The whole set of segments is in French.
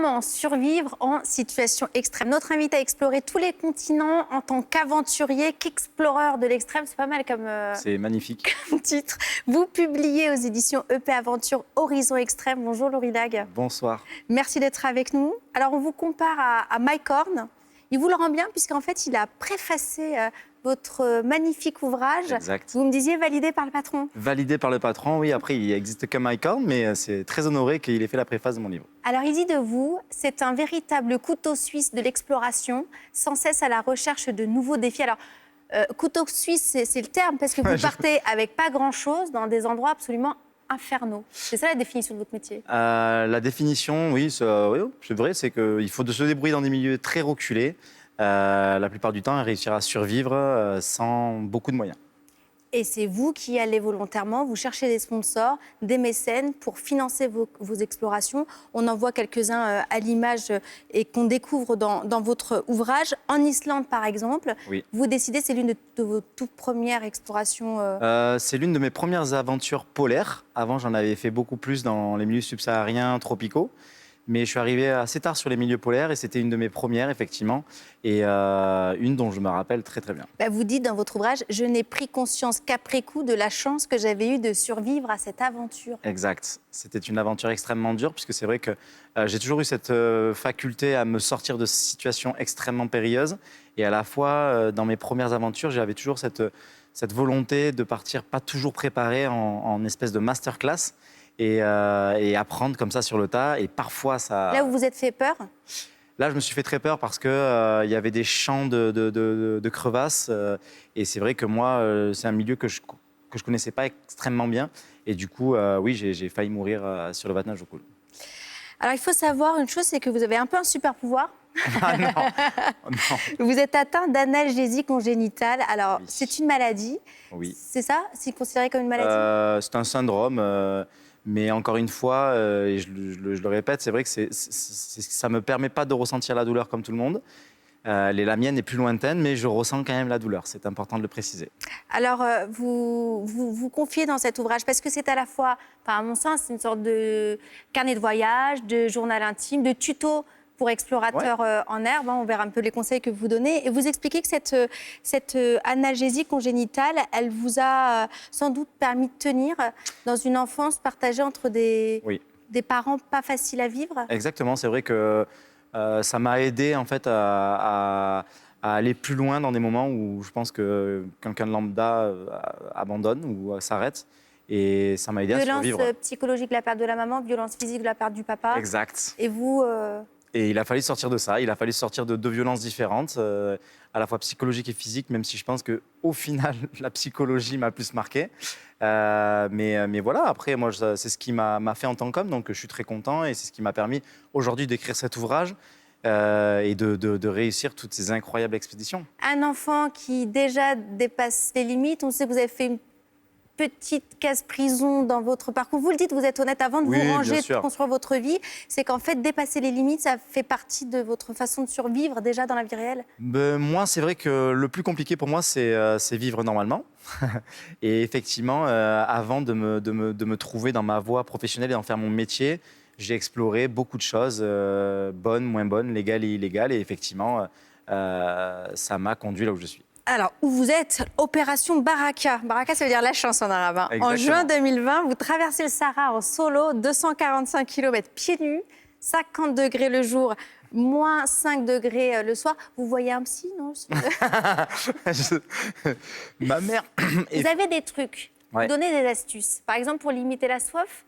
comment survivre en situation extrême. Notre invité a exploré tous les continents en tant qu'aventurier, qu'exploreur de l'extrême. C'est pas mal comme, c'est magnifique. comme titre. Vous publiez aux éditions EP Aventure Horizon Extrême. Bonjour Laurie Lag. Bonsoir. Merci d'être avec nous. Alors on vous compare à Mike Horn. Il vous le rend bien puisqu'en fait il a préfacé votre magnifique ouvrage. Exact. Vous me disiez validé par le patron. Validé par le patron, oui. Après, il n'existe que Mike Horn, mais c'est très honoré qu'il ait fait la préface de mon livre. Alors il dit de vous, c'est un véritable couteau suisse de l'exploration, sans cesse à la recherche de nouveaux défis. Alors couteau suisse, c'est le terme parce que vous partez avec pas grand-chose dans des endroits absolument infernaux. C'est ça la définition de votre métier? La définition, oui, c'est vrai, c'est qu'il faut se débrouiller dans des milieux très reculés. La plupart du temps, et réussir à survivre sans beaucoup de moyens. Et c'est vous qui allez volontairement, vous cherchez des sponsors, des mécènes pour financer vos explorations. On en voit quelques-uns à l'image et qu'on découvre dans votre ouvrage. En Islande, par exemple, oui. Vous décidez, c'est l'une de vos toutes premières explorations C'est l'une de mes premières aventures polaires. Avant, j'en avais fait beaucoup plus dans les milieux subsahariens, tropicaux. Mais je suis arrivé assez tard sur les milieux polaires et c'était une de mes premières, effectivement, et une dont je me rappelle très, très bien. Vous dites dans votre ouvrage, je n'ai pris conscience qu'après coup de la chance que j'avais eue de survivre à cette aventure. Exact. C'était une aventure extrêmement dure, puisque c'est vrai que j'ai toujours eu cette faculté à me sortir de situations extrêmement périlleuses. Et à la fois, dans mes premières aventures, j'avais toujours cette volonté de partir pas toujours préparé en espèce de masterclass. Et apprendre comme ça sur le tas. Et parfois, ça... Là où vous êtes fait peur? Là, je me suis fait très peur parce qu'il y avait des champs de crevasses. Et c'est vrai que moi, c'est un milieu que je connaissais pas extrêmement bien. Et du coup, oui, j'ai failli mourir sur le Vatnajökull au cool. Alors, il faut savoir une chose, c'est que vous avez un peu un super pouvoir. Ah non, non. Vous êtes atteint d'analgésie congénitale. Alors, Oui. C'est une maladie. Oui. C'est ça? C'est considéré comme une maladie? C'est un syndrome. Mais encore une fois, et je le répète, c'est vrai que ça ne me permet pas de ressentir la douleur comme tout le monde. La mienne est plus lointaine, mais je ressens quand même la douleur. C'est important de le préciser. Alors, vous confiez dans cet ouvrage, parce que c'est à la fois, à mon sens, une sorte de carnet de voyage, de journal intime, de tuto pour explorateurs en herbe. On verra un peu les conseils que vous donnez. Et vous expliquez que cette analgésie congénitale, elle vous a sans doute permis de tenir dans une enfance partagée entre des parents pas faciles à vivre. Exactement, c'est vrai que ça m'a aidé en fait à aller plus loin dans des moments où je pense que quelqu'un de lambda abandonne ou s'arrête. Et ça m'a aidé à survivre. Violence psychologique de la part de la maman, violence physique de la part du papa. Exact. Et vous... Et il a fallu sortir de ça, il a fallu sortir de deux violences différentes, à la fois psychologiques et physiques, même si je pense qu'au final, la psychologie m'a plus marqué. Mais voilà, après, moi, c'est ce qui m'a fait en tant qu'homme, donc je suis très content et c'est ce qui m'a permis aujourd'hui d'écrire cet ouvrage et de réussir toutes ces incroyables expéditions. Un enfant qui déjà dépasse les limites, on sait que vous avez fait une petite case-prison dans votre parcours. Vous le dites, vous êtes honnête, avant de vous ranger, de construire votre vie, c'est qu'en fait, dépasser les limites, ça fait partie de votre façon de survivre déjà dans la vie réelle? Moi, c'est vrai que le plus compliqué pour moi, c'est vivre normalement. Et effectivement, avant de me trouver dans ma voie professionnelle et d'en faire mon métier, j'ai exploré beaucoup de choses, bonnes, moins bonnes, légales et illégales. Et effectivement, ça m'a conduit là où je suis. Alors, où vous êtes, opération Baraka. Baraka, ça veut dire la chance en arabe. En juin 2020, vous traversez le Sahara en solo, 245 km pieds nus, 50 degrés le jour, moins 5 degrés le soir. Vous voyez un psy, non? Ma mère... Vous avez des trucs, vous donnez des astuces. Par exemple, pour limiter la soif,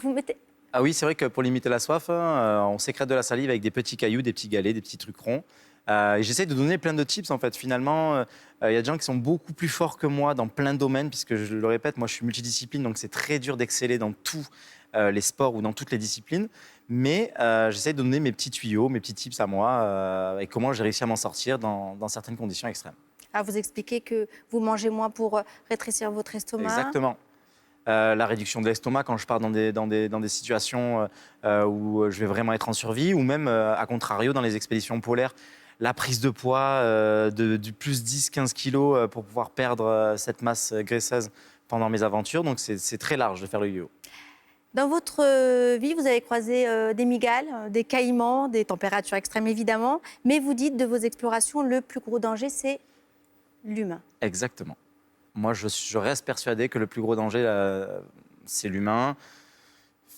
vous mettez... Ah oui, c'est vrai que pour limiter la soif, on sécrète de la salive avec des petits cailloux, des petits galets, des petits trucs ronds. Et j'essaie de donner plein de tips, en fait. Finalement, il y a des gens qui sont beaucoup plus forts que moi dans plein de domaines, puisque, je le répète, moi, je suis multidiscipline, donc c'est très dur d'exceller dans tous les sports ou dans toutes les disciplines. Mais j'essaie de donner mes petits tuyaux, mes petits tips à moi, et comment j'ai réussi à m'en sortir dans certaines conditions extrêmes. Alors, vous expliquez que vous mangez moins pour rétrécir votre estomac. Exactement. La réduction de l'estomac quand je pars dans des situations où je vais vraiment être en survie, ou même, à contrario, dans les expéditions polaires, la prise de poids du plus 10-15 kilos pour pouvoir perdre cette masse graisseuse pendant mes aventures. Donc c'est très large de faire le yo-yo. Dans votre vie, vous avez croisé des migales, des caïmans, des températures extrêmes évidemment, mais vous dites de vos explorations, le plus gros danger, c'est l'humain. Exactement. Moi, je reste persuadé que le plus gros danger, c'est l'humain.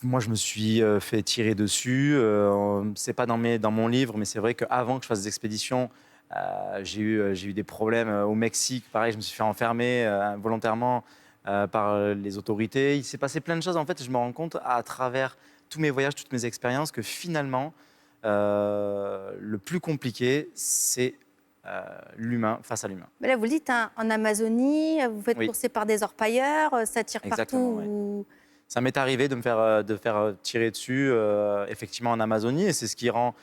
Moi, je me suis fait tirer dessus. C'est pas dans mon livre, mais c'est vrai qu'avant que je fasse des expéditions, j'ai eu des problèmes au Mexique. Pareil, je me suis fait enfermer volontairement par les autorités. Il s'est passé plein de choses. En fait, je me rends compte à travers tous mes voyages, toutes mes expériences, que finalement, le plus compliqué, c'est l'humain face à l'humain. Mais là, vous le dites, hein, en Amazonie, vous faites Oui. courser par des orpailleurs, ça tire Exactement, partout. oui. Ça m'est arrivé de me faire tirer dessus, effectivement, en Amazonie, et c'est ce qui rend,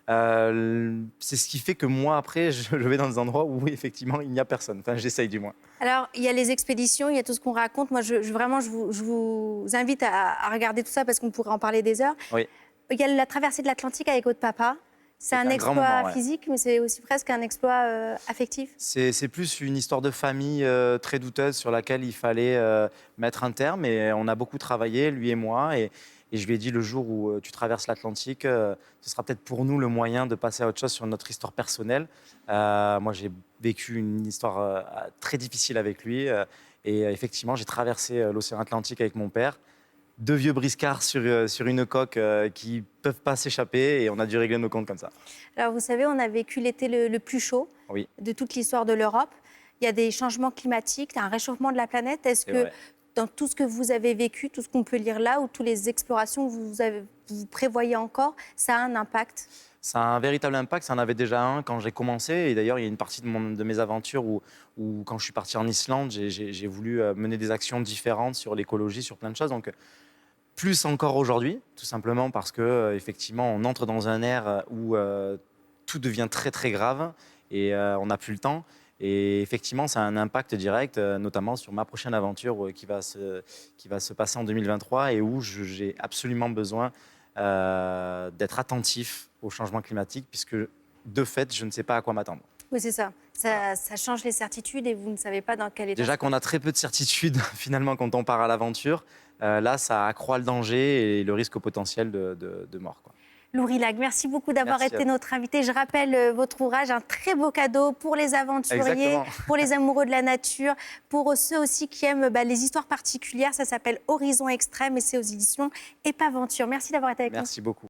c'est ce qui fait que moi, après, je vais dans des endroits où, effectivement, il n'y a personne. Enfin, j'essaye du moins. Alors, il y a les expéditions, il y a tout ce qu'on raconte. Moi, vraiment, je vous invite à regarder tout ça parce qu'on pourrait en parler des heures. Oui. Il y a la traversée de l'Atlantique avec votre papa. C'est un un grand exploit moment, ouais. physique, mais c'est aussi presque un exploit affectif. C'est plus une histoire de famille très douteuse sur laquelle il fallait mettre un terme. Et on a beaucoup travaillé, lui et moi. Et je lui ai dit, le jour où tu traverses l'Atlantique, ce sera peut-être pour nous le moyen de passer à autre chose sur notre histoire personnelle. Moi, j'ai vécu une histoire très difficile avec lui. Et effectivement, j'ai traversé l'océan Atlantique avec mon père. Deux vieux briscards sur une coque qui peuvent pas s'échapper. Et on a dû régler nos comptes comme ça. Alors, vous savez, on a vécu l'été le plus chaud Oui. de toute l'histoire de l'Europe. Il y a des changements climatiques, un réchauffement de la planète. Est-ce C'est que vrai. dans tout ce que vous avez vécu, tout ce qu'on peut lire là, ou toutes les explorations que vous prévoyez encore, ça a un impact? Ça a un véritable impact, ça en avait déjà un quand j'ai commencé. Et d'ailleurs, il y a une partie de mes aventures où, quand je suis parti en Islande, j'ai voulu mener des actions différentes sur l'écologie, sur plein de choses. Donc, plus encore aujourd'hui, tout simplement parce que effectivement, on entre dans un ère où tout devient très très grave et on n'a plus le temps. Et effectivement, ça a un impact direct, notamment sur ma prochaine aventure qui va se passer en 2023 et où j'ai absolument besoin d'être attentif au changement climatique, puisque de fait, je ne sais pas à quoi m'attendre. Oui, c'est ça. Ça change les certitudes et vous ne savez pas dans quel état. Déjà qu'on a très peu de certitudes finalement quand on part à l'aventure, là, ça accroît le danger et le risque potentiel de mort, quoi. Loury Lac, merci beaucoup d'avoir Merci à été vous. notre invité. Je rappelle votre ouvrage, un très beau cadeau pour les aventuriers, Exactement. pour les amoureux de la nature, pour ceux aussi qui aiment les histoires particulières. Ça s'appelle Horizon Extrême et c'est aux éditions Épaventure. Merci d'avoir été avec nous. Merci beaucoup.